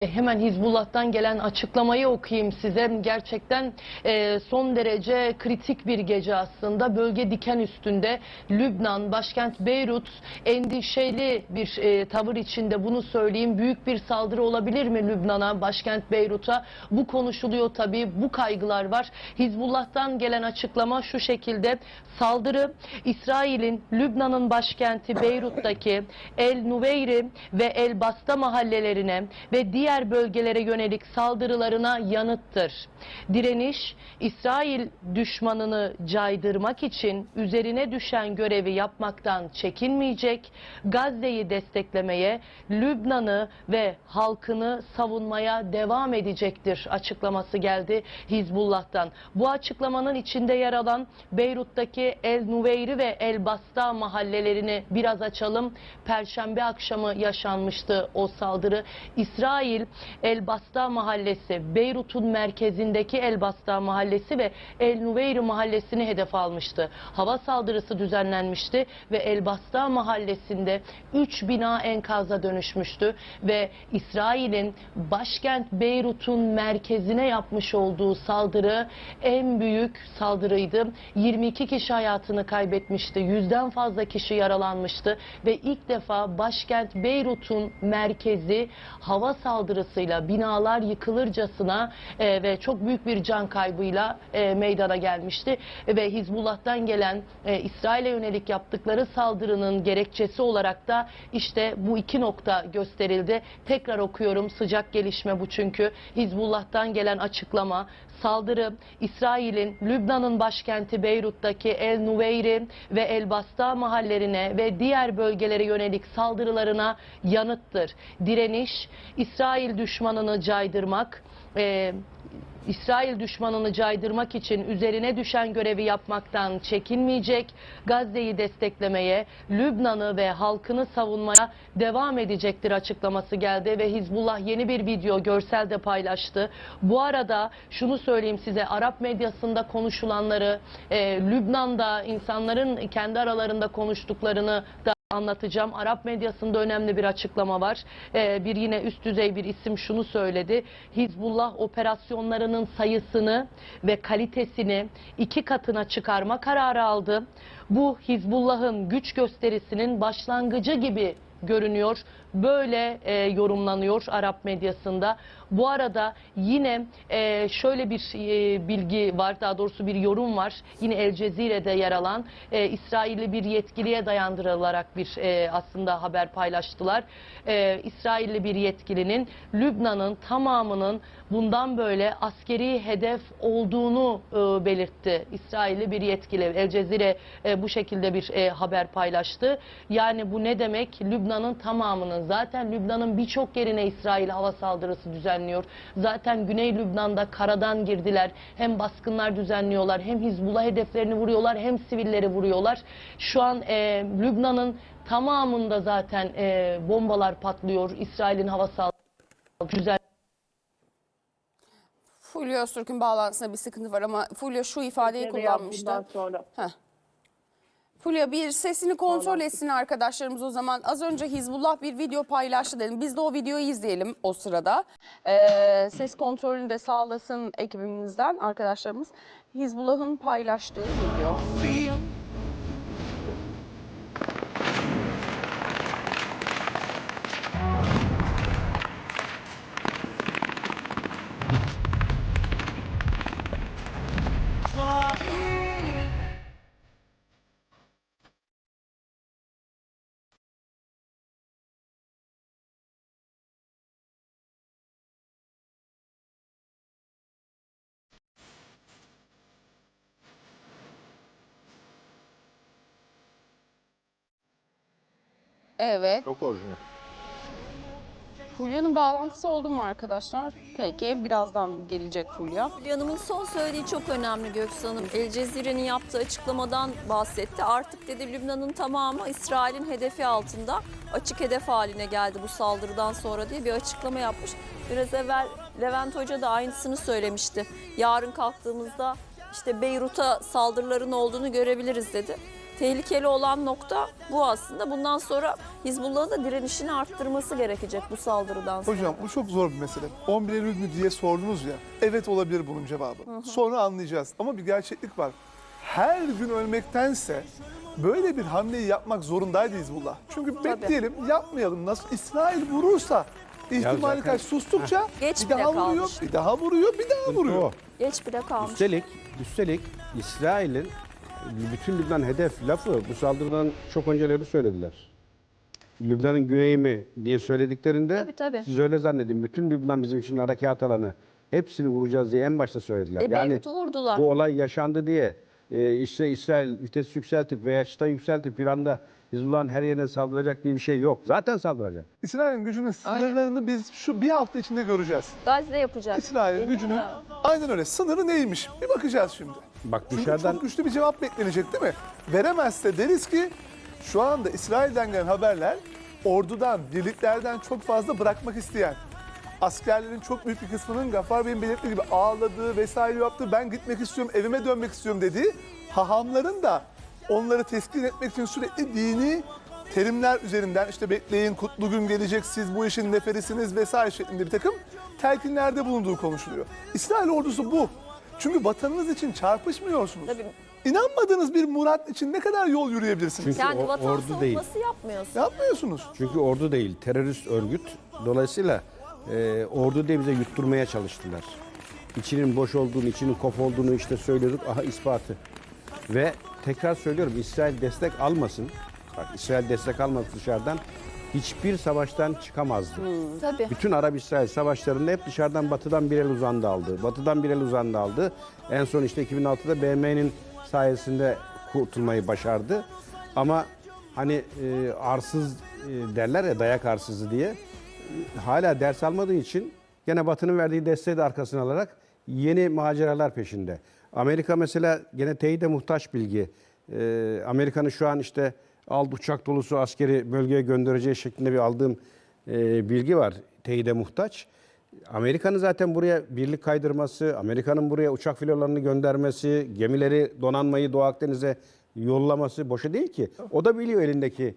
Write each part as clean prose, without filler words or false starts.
Hemen Hizbullah'tan gelen açıklamayı okuyayım size. Gerçekten son derece kritik bir gece aslında. Bölge diken üstünde. Lübnan, başkent Beyrut endişeli bir tavır içinde, bunu söyleyeyim. Büyük bir saldırı olabilir mi Lübnan'a, başkent Beyrut'a? Bu konuşuluyor tabii, bu kaygılar var. Hizbullah'tan gelen açıklama şu şekilde: saldırı İsrail'in Lübnan'ın başkenti Beyrut'taki El Nuveyri ve El Basta mahallelerine ve diğer bölgelere yönelik saldırılarına yanıttır. Direniş, İsrail düşmanını caydırmak için üzerine düşen görevi yapmaktan çekinmeyecek, Gazze'yi desteklemeye, Lübnan'ı ve halkını savunmaya devam edecektir açıklaması geldi Hizbullah'tan. Bu açıklamanın içinde yer alan Beyrut'taki El Nuveyri ve El Basta mahallelerini biraz açalım. Perşembe akşamı yaşanmıştı o saldırı. İsrail El Basta mahallesi, Beyrut'un merkezindeki El Basta mahallesi ve El Nuveyri mahallesini hedef almıştı. Hava saldırısı düzenlenmişti ve El Basta mahallesinde 3 bina enkaza dönüşmüştü ve İsrail'in başkent Beyrut'un merkezine yapmış olduğu saldırı en büyük saldırıydı. 22 kişi hayatını kaybetmişti, 100'den fazla kişi yaralanmıştı ve ilk defa başkent Beyrut'un merkezi hava saldırısıyla, binalar yıkılırcasına ve çok büyük bir can kaybıyla meydana gelmişti. Ve Hizbullah'tan gelen İsrail'e yönelik yaptıkları saldırının gerekçesi olarak da işte bu iki nokta gösterildi. Tekrar okuyorum, sıcak gelişme bu çünkü. Hizbullah'tan gelen açıklama: saldırı İsrail'in Lübnan'ın başkenti Beyrut'taki El Nuveyri ve El Basta mahallelerine ve diğer bölgelere yönelik saldırılarına yanıttır. Direniş, İsrail düşmanını caydırmak için üzerine düşen görevi yapmaktan çekinmeyecek, Gazze'yi desteklemeye, Lübnan'ı ve halkını savunmaya devam edecektir açıklaması geldi ve Hizbullah yeni bir video, görsel de paylaştı. Bu arada şunu söyleyeyim size, Arap medyasında konuşulanları, Lübnan'da insanların kendi aralarında konuştuklarını da anlatacağım. Arap medyasında önemli bir açıklama var. Bir yine üst düzey bir isim şunu söyledi: Hizbullah operasyonlarının sayısını ve kalitesini 2 katına çıkarma kararı aldı. Bu Hizbullah'ın güç gösterisinin başlangıcı gibi görünüyor. Böyle yorumlanıyor Arap medyasında. Bu arada yine şöyle bir bilgi var, daha doğrusu bir yorum var. Yine El Cezire'de yer alan İsrailli bir yetkiliye dayandırılarak bir aslında haber paylaştılar. İsrailli bir yetkilinin Lübnan'ın tamamının bundan böyle askeri hedef olduğunu belirtti. İsrailli bir yetkili. El Cezire bu şekilde bir haber paylaştı. Yani bu ne demek? Lübnan'ın tamamının, zaten Lübnan'ın birçok yerine İsrail hava saldırısı düzenliyor. Zaten Güney Lübnan'da karadan girdiler. Hem baskınlar düzenliyorlar, hem Hizbullah hedeflerini vuruyorlar, hem sivilleri vuruyorlar. Şu an Lübnan'ın tamamında zaten bombalar patlıyor. İsrail'in hava saldırısı. Fulya Öztürk'ün bağlantısında bir sıkıntı var ama Fulya şu ifadeyi kullanmıştı. Fulya bir sesini kontrol etsin arkadaşlarımız o zaman. Az önce Hizbullah bir video paylaştı dedim. Biz de o videoyu izleyelim o sırada. Ses kontrolünü de sağlasın ekibimizden arkadaşlarımız. Hizbullah'ın paylaştığı video. Evet. Çok orijinal. Fulya'nın bağlantısı oldu mu arkadaşlar? Peki birazdan gelecek Fulya. Fulya Hanım'ın son söylediği çok önemli Göksu Hanım. El Cezire'nin yaptığı açıklamadan bahsetti. Artık dedi Lübnan'ın tamamı İsrail'in hedefi altında, açık hedef haline geldi bu saldırıdan sonra diye bir açıklama yapmış. Biraz evvel Levent Hoca da aynısını söylemişti. Yarın kalktığımızda işte Beyrut'a saldırıların olduğunu görebiliriz dedi. tehlikeli olan nokta bu aslında. Bundan sonra Hizbullah'ın da direnişini arttırması gerekecek bu saldırıdan sonra. Hocam bu çok zor bir mesele. 11 Eylül mü diye sordunuz ya. Evet olabilir bunun cevabı. Sonra anlayacağız. Ama bir gerçeklik var. Her gün ölmektense böyle bir hamleyi yapmak zorundaydı Hizbullah. Çünkü bekleyelim, yapmayalım. Nasıl İsrail vurursa ihtimali zaten- kaç sustukça Geç bir bile daha vuruyor, kalmış. bir daha vuruyor, bir daha vuruyor. O. Geç bile kalmış. Üstelik İsrail'in bütün Lübnan hedef lafı bu saldırıdan çok önceleri söylediler. Lübnan'ın güneyi mi diye söylediklerinde Tabii. siz öyle zannedin. Bütün Lübnan bizim için harekat alanı. Hepsini vuracağız diye en başta söylediler. Yani Beyrut'u vurdular. bu olay yaşandı diye işte İsrail vites yükseltip veya çıta yükseltip bir anda Hizbullah'ın her yerine saldıracak diye bir şey yok. Zaten saldıracak. İsrail'in gücünün sınırlarını biz şu bir hafta içinde göreceğiz. Gazze yapacak. İsrail'in gücünün aynen öyle. Sınırı neymiş? Bir bakacağız şimdi. Bak Çünkü dışarıdan çok güçlü bir cevap beklenecek değil mi? Veremezse deriz ki şu anda İsrail'den gelen haberler ordudan, birliklerden çok fazla bırakmak isteyen, askerlerin çok büyük bir kısmının Gaffar Bey'in belirttiği gibi ağladığı vesaire yaptığı, ben gitmek istiyorum, evime dönmek istiyorum dediği hahamların da onları teskin etmek için sürekli dini terimler üzerinden işte bekleyin, kutlu gün gelecek, siz bu işin neferisiniz vesaire şeklinde bir takım telkinlerde bulunduğu konuşuluyor. İsrail ordusu bu. Çünkü vatanınız için çarpışmıyorsunuz. Tabii. İnanmadığınız bir murat için ne kadar yol yürüyebilirsiniz? Çünkü Yani vatan ordu değil. savunması yapmıyorsun. Yapmıyorsunuz. Çünkü ordu değil, terörist örgüt. Dolayısıyla ordu diye bize yutturmaya çalıştılar. İçinin boş olduğunu, içinin kop olduğunu işte söylüyorduk. Aha ispatı. Ve tekrar söylüyorum, İsrail destek almasın. Bak İsrail destek almasın dışarıdan. Hiçbir savaştan çıkamazdı. Tabii. Bütün Arap-İsrail savaşlarında hep dışarıdan batıdan bir el uzandı aldı. Batıdan bir el uzandı aldı. En son işte 2006'da BM'nin sayesinde kurtulmayı başardı. Ama hani arsız derler ya, dayak arsızı diye. Hala ders almadığı için gene Batı'nın verdiği desteği de arkasına alarak yeni maceralar peşinde. Amerika mesela gene teyide muhtaç bilgi. Amerika'nın şu an işte uçak dolusu askeri bölgeye göndereceği şeklinde bir aldığım bilgi var. Teyide muhtaç. Amerika'nın zaten buraya birlik kaydırması, Amerika'nın buraya uçak filolarını göndermesi, gemileri, donanmayı Doğu Akdeniz'e yollaması boşa değil ki. O da biliyor elindeki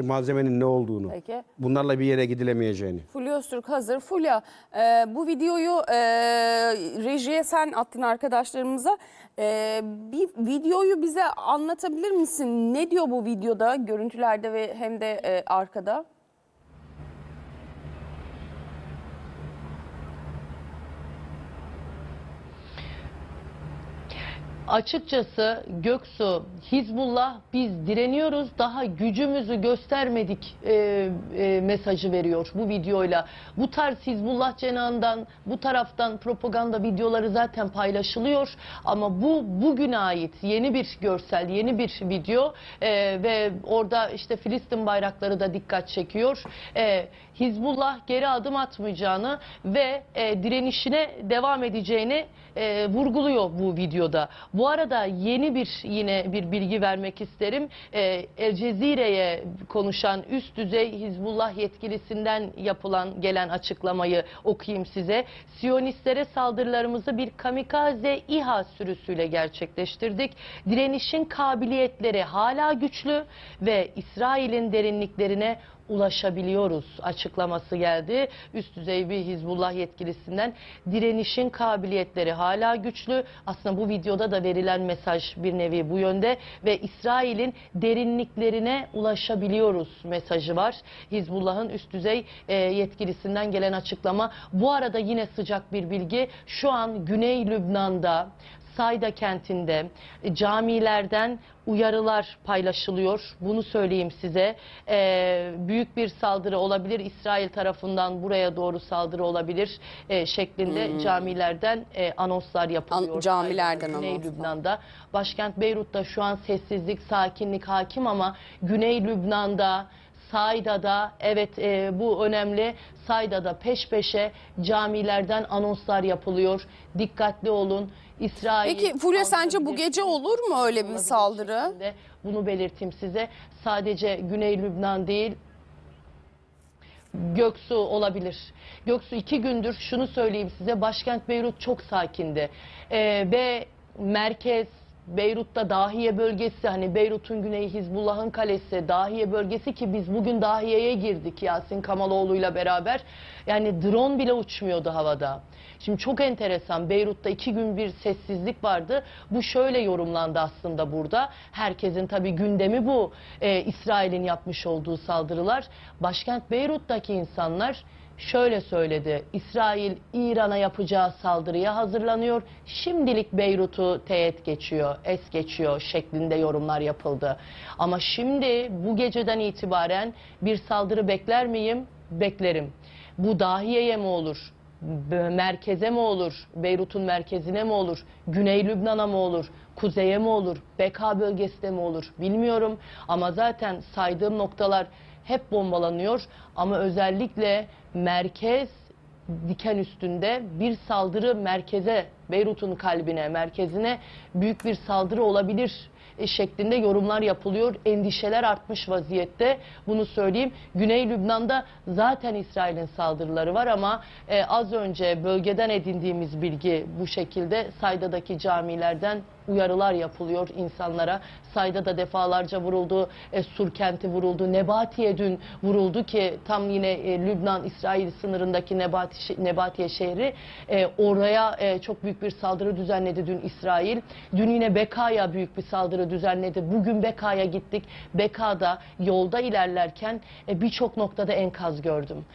malzemenin ne olduğunu. Peki. Bunlarla bir yere gidilemeyeceğini. Fulya Öztürk hazır. Fulya, bu videoyu rejiye sen attın arkadaşlarımıza. Bir videoyu bize anlatabilir misin? Ne diyor bu videoda, görüntülerde ve hem de arkada? Açıkçası Göksu, Hizbullah biz direniyoruz, daha gücümüzü göstermedik mesajı veriyor bu videoyla. Bu tarz Hizbullah cenahından, bu taraftan propaganda videoları zaten paylaşılıyor. Ama bu bugüne ait yeni bir görsel, yeni bir video ve orada işte Filistin bayrakları da dikkat çekiyor. Hizbullah geri adım atmayacağını ve direnişine devam edeceğini vurguluyor bu videoda. Bu arada yeni yine bir bilgi vermek isterim. El Cezire'ye konuşan üst düzey Hizbullah yetkilisinden gelen açıklamayı okuyayım size. Siyonistlere saldırılarımızı bir kamikaze İHA sürüsüyle gerçekleştirdik. Direnişin kabiliyetleri hala güçlü ve İsrail'in derinliklerine ulaşabiliyoruz açıklaması geldi. Üst düzey bir Hizbullah yetkilisinden direnişin kabiliyetleri hala güçlü. Aslında bu videoda da verilen mesaj bir nevi bu yönde ve İsrail'in derinliklerine ulaşabiliyoruz mesajı var. Hizbullah'ın üst düzey yetkilisinden gelen açıklama. Bu arada yine sıcak bir bilgi. Şu an Güney Lübnan'da Sayda kentinde camilerden uyarılar paylaşılıyor. Bunu söyleyeyim size. Büyük bir saldırı olabilir. İsrail tarafından buraya doğru saldırı olabilir şeklinde camilerden anonslar yapılıyor. Camilerden Güney anonslar. Lübnan'da. Başkent Beyrut'ta şu an sessizlik, sakinlik hakim ama Güney Lübnan'da, Sayda'da, evet bu önemli, Sayda'da peş peşe camilerden anonslar yapılıyor. Dikkatli olun. İsrail. Peki Fulya, sence bu gece olur mu öyle bir olabilir saldırı? şeklinde bunu belirteyim size. Sadece Güney Lübnan değil, Göksu olabilir. Göksu 2 gündür şunu söyleyeyim size, başkent Beyrut çok sakindi. Ve merkez, Beyrut'ta Dahiye bölgesi, hani Beyrut'un güneyi Hizbullah'ın kalesi, Dahiye bölgesi ki biz bugün Dahiye'ye girdik Yasin Kamaloğlu'yla beraber. Yani drone bile uçmuyordu havada. Şimdi çok enteresan, Beyrut'ta 2 gün bir sessizlik vardı. Bu şöyle yorumlandı aslında burada. Herkesin tabii gündemi bu. İsrail'in yapmış olduğu saldırılar. Başkent Beyrut'taki insanlar şöyle söyledi: İsrail İran'a yapacağı saldırıya hazırlanıyor. Şimdilik Beyrut'u teğet geçiyor, es geçiyor şeklinde yorumlar yapıldı. Ama şimdi bu geceden itibaren bir saldırı bekler miyim? Beklerim. Bu Dahiye'ye mi olur? Merkeze mi olur? Beyrut'un merkezine mi olur? Güney Lübnan'a mı olur? Kuzeye mi olur? Beka bölgesine mi olur? Bilmiyorum. Ama zaten saydığım noktalar hep bombalanıyor. Ama özellikle merkez diken üstünde bir saldırı merkeze, Beyrut'un kalbine, merkezine büyük bir saldırı olabilir şeklinde yorumlar yapılıyor. Endişeler artmış vaziyette. Bunu söyleyeyim. Güney Lübnan'da zaten İsrail'in saldırıları var ama az önce bölgeden edindiğimiz bilgi bu şekilde. Sayda'daki camilerden uyarılar yapılıyor insanlara. Sayda da defalarca vuruldu. Sur kenti vuruldu. Nebatiye dün vuruldu ki tam yine Lübnan-İsrail sınırındaki Nebatiye şehri. Oraya çok büyük bir saldırı düzenledi dün İsrail. Dün yine Beka'ya büyük bir saldırı düzenledi. Bugün Beka'ya gittik. Beka'da yolda ilerlerken birçok noktada enkaz gördüm.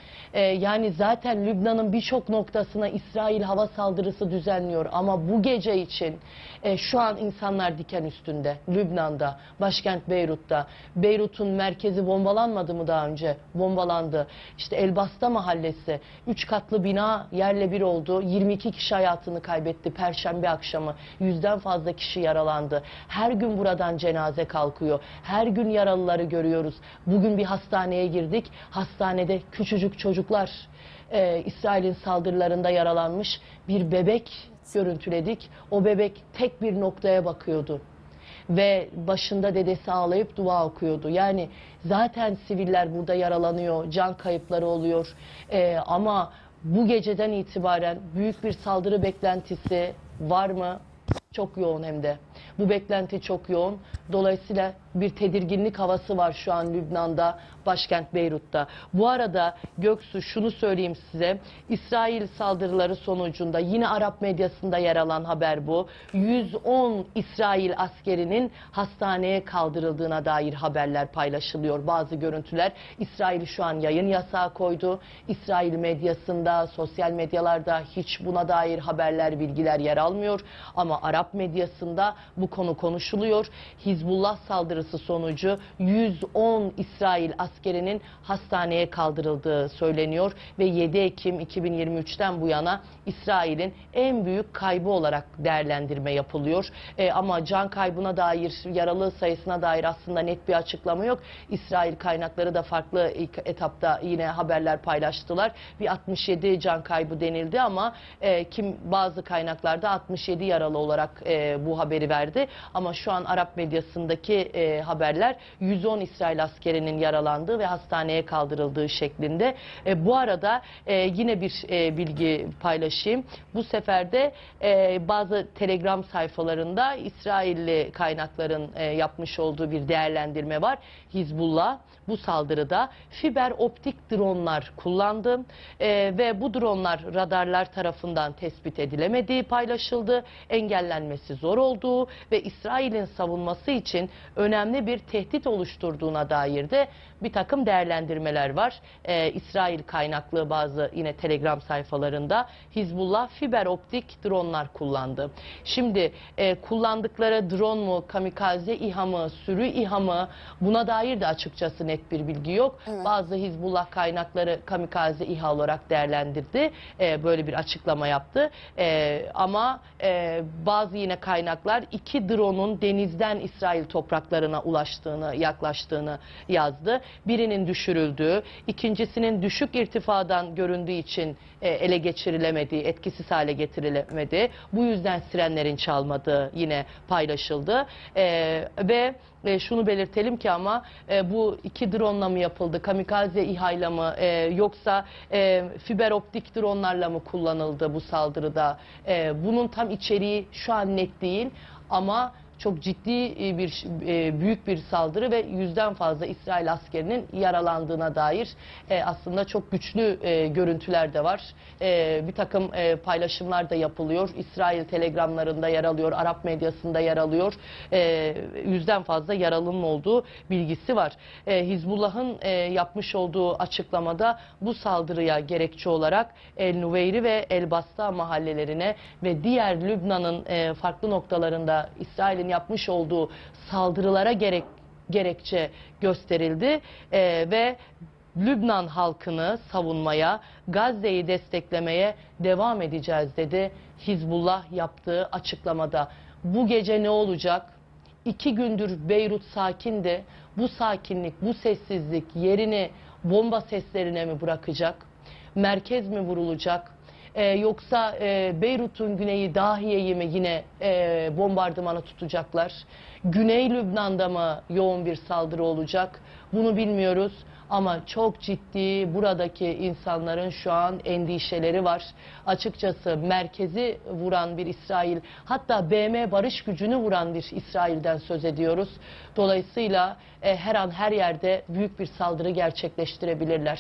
Yani zaten Lübnan'ın birçok noktasına İsrail hava saldırısı düzenliyor. Ama bu gece için şu an insanlar diken üstünde. Lübnan'da, başkent Beyrut'ta. Beyrut'un merkezi bombalanmadı mı daha önce? Bombalandı. İşte Elbasta mahallesi 3 katlı bina yerle bir oldu. 22 kişi hayatını kaybetti Perşembe akşamı. 100'den fazla kişi yaralandı. Her gün buradan cenaze kalkıyor. Her gün yaralıları görüyoruz. Bugün bir hastaneye girdik. Hastanede küçücük çocuklar İsrail'in saldırılarında yaralanmış bir bebek görüntüledik. O bebek tek bir noktaya bakıyordu. Ve başında dedesi ağlayıp dua okuyordu. Yani zaten siviller burada yaralanıyor, can kayıpları oluyor. Ama bu geceden itibaren büyük bir saldırı beklentisi var mı? Çok yoğun hem de. Bu beklenti çok yoğun. Dolayısıyla bir tedirginlik havası var şu an Lübnan'da, başkent Beyrut'ta. Bu arada Göksu, şunu söyleyeyim size. İsrail saldırıları sonucunda yine Arap medyasında yer alan haber bu. 110 İsrail askerinin hastaneye kaldırıldığına dair haberler paylaşılıyor. Bazı görüntüler. İsrail şu an yayın yasağı koydu. İsrail medyasında, sosyal medyalarda hiç buna dair haberler, bilgiler yer almıyor. Ama Arap medyasında bu konu konuşuluyor. Hizbullah saldırısı sonucu 110 İsrail askerinin hastaneye kaldırıldığı söyleniyor ve 7 Ekim 2023'ten bu yana İsrail'in en büyük kaybı olarak değerlendirme yapılıyor. Ama can kaybına dair, yaralı sayısına dair aslında net bir açıklama yok. İsrail kaynakları da farklı ilk etapta yine haberler paylaştılar. Bir 67 can kaybı denildi ama bazı kaynaklarda 67 yaralı olarak bu haberi verdi. Ama şu an Arap medyasındaki haberler 110 İsrail askerinin yaralandığı ve hastaneye kaldırıldığı şeklinde. Bu arada yine bir bilgi paylaşayım. Bu sefer de bazı Telegram sayfalarında İsrailli kaynakların yapmış olduğu bir değerlendirme var. Hizbullah bu saldırıda fiber optik dronlar kullandı ve bu dronlar radarlar tarafından tespit edilemediği paylaşıldı. Engellenmesi zor olduğu ve İsrail'in savunması için önemli bir tehdit oluşturduğuna dair de bir takım değerlendirmeler var. İsrail kaynaklı bazı yine Telegram sayfalarında Hizbullah fiber optik dronlar kullandı. Şimdi kullandıkları drone mu, kamikaze İHA mı, sürü İHA mı, buna dair de açıkçası net bir bilgi yok. Evet. Bazı Hizbullah kaynakları kamikaze İHA olarak değerlendirdi. Böyle bir açıklama yaptı. Ama bazı yine kaynaklar 2 drone'un denizden İsrail topraklarına ulaştığını, yaklaştığını yazdı. Birinin düşürüldüğü, ikincisinin düşük irtifadan göründüğü için ele geçirilemediği, etkisiz hale getirilemedi. Bu yüzden sirenlerin çalmadığı yine paylaşıldı. Ve şunu belirtelim ki ama bu 2 drone'la mı yapıldı, kamikaze İHA'yla mı yoksa fiber optik drone'larla mı kullanıldı bu saldırıda? Bunun tam içeriği şu an net değil ama çok ciddi büyük bir saldırı ve 100'den fazla İsrail askerinin yaralandığına dair aslında çok güçlü görüntüler de var. Bir takım paylaşımlar da yapılıyor. İsrail telegramlarında yer alıyor, Arap medyasında yer alıyor. 100'den fazla yaralının olduğu bilgisi var. Hizbullah'ın yapmış olduğu açıklamada bu saldırıya gerekçe olarak El Nuveyri ve El Basta mahallelerine ve diğer Lübnan'ın farklı noktalarında İsrail'in yapmış olduğu saldırılara gerekçe gösterildi ve Lübnan halkını savunmaya, Gazze'yi desteklemeye devam edeceğiz dedi Hizbullah yaptığı açıklamada. Bu gece ne olacak? 2 gündür Beyrut sakindi. Bu sakinlik, bu sessizlik yerini bomba seslerine mi bırakacak? Merkez mi vurulacak? Yoksa Beyrut'un güneyi Dahiye'yi mi yine bombardımana tutacaklar? Güney Lübnan'da mı yoğun bir saldırı olacak? Bunu bilmiyoruz. Ama çok ciddi buradaki insanların şu an endişeleri var. Açıkçası merkezi vuran bir İsrail, hatta BM barış gücünü vuran bir İsrail'den söz ediyoruz. Dolayısıyla her an her yerde büyük bir saldırı gerçekleştirebilirler.